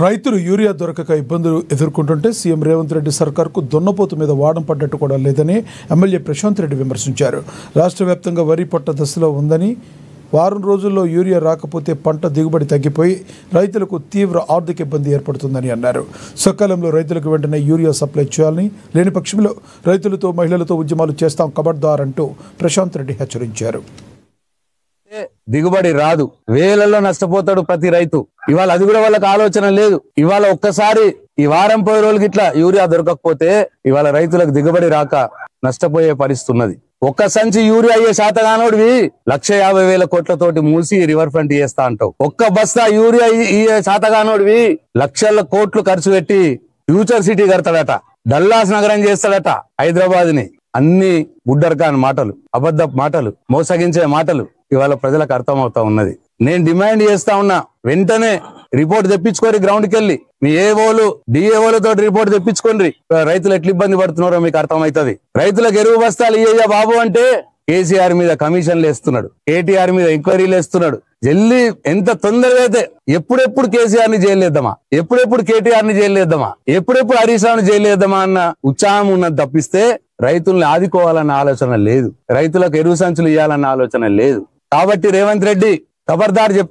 రైతులు యూరియా దొరకక ఇబ్బందులు ఎదుర్కొంటుంటే సీఎం రేవంత్ రెడ్డి సర్కార్కు దున్నపోతు మీద వాడం పడ్డట్టు కూడా లేదని ఎమ్మెల్యే ప్రశాంత్ రెడ్డి విమర్శించారు. రాష్ట్ర వ్యాప్తంగా వరి పొట్ట దశలో ఉందని, వారం రోజుల్లో యూరియా రాకపోతే పంట దిగుబడి తగ్గిపోయి రైతులకు తీవ్ర ఆర్థిక ఇబ్బంది ఏర్పడుతుందని అన్నారు. సకాలంలో రైతులకు వెంటనే యూరియా సప్లై చేయాలని, లేని పక్షంలో రైతులతో మహిళలతో ఉద్యమాలు చేస్తాం ఖబర్దార్ అంటూ ప్రశాంత్ రెడ్డి హెచ్చరించారు. దిగుబడి రాదు, వేలల్లో నష్టపోతాడు ప్రతి రైతు. ఇవాళ అది కూడా వాళ్ళకి ఆలోచన లేదు. ఇవాళ ఒక్కసారి ఈ వారం 10 రోజులకి ఇట్లా యూరియా దొరకకపోతే ఇవాళ రైతులకు దిగుబడి రాక నష్టపోయే పరిస్థితి ఉన్నది. ఒక్క సంచి యూరియా అయ్యే శాతగానోడివి 1,50,000 కోట్లతోటి మూసి రివర్ ఫ్రంట్ చేస్తా అంటావు. ఒక్క బస్తా యూరియా అయ్యే శాతగానోడివి లక్షల కోట్లు ఖర్చు పెట్టి ఫ్యూచర్ సిటీ కడతాడట, డల్లాస్ నగరం చేస్తాడట హైదరాబాద్ ని. అన్ని బుడ్డర్కాన్ మాటలు, అబద్ధ మాటలు, మోసగించే మాటలు ఇవాళ ప్రజలకు అర్థమవుతా ఉన్నది. నేను డిమాండ్ చేస్తా ఉన్నా, వెంటనే రిపోర్ట్ తెప్పించుకోరి, గ్రౌండ్కి వెళ్ళి మీ ఏవోలు డిఏఓలతో రిపోర్ట్ తెప్పించుకోండి. రైతులు ఎట్లా ఇబ్బంది పడుతున్నారో మీకు అర్థమవుతుంది. రైతులకు ఎరువు బస్తాలు ఇయ్యా బాబు అంటే కేసీఆర్ మీద కమిషన్లు వేస్తున్నాడు, కేటీఆర్ మీద ఎంక్వైరీలు వేస్తున్నాడు. జల్లి ఎంత తొందరగా అయితే ఎప్పుడెప్పుడు కేసీఆర్ ని జైలు వేద్దామా, ఎప్పుడెప్పుడు కేటీఆర్ ని జైలు వేద్దామా, ఎప్పుడెప్పుడు హరీష్ రావుని జైలు వేద్దామా అన్న ఉత్సాహం ఉన్నది తప్పిస్తే రైతుల్ని ఆదుకోవాలన్న ఆలోచన లేదు, రైతులకు ఎరువు సంచులు ఇవ్వాలన్న ఆలోచన లేదు. కాబట్టి రేవంత్ రెడ్డి ఖబర్దార్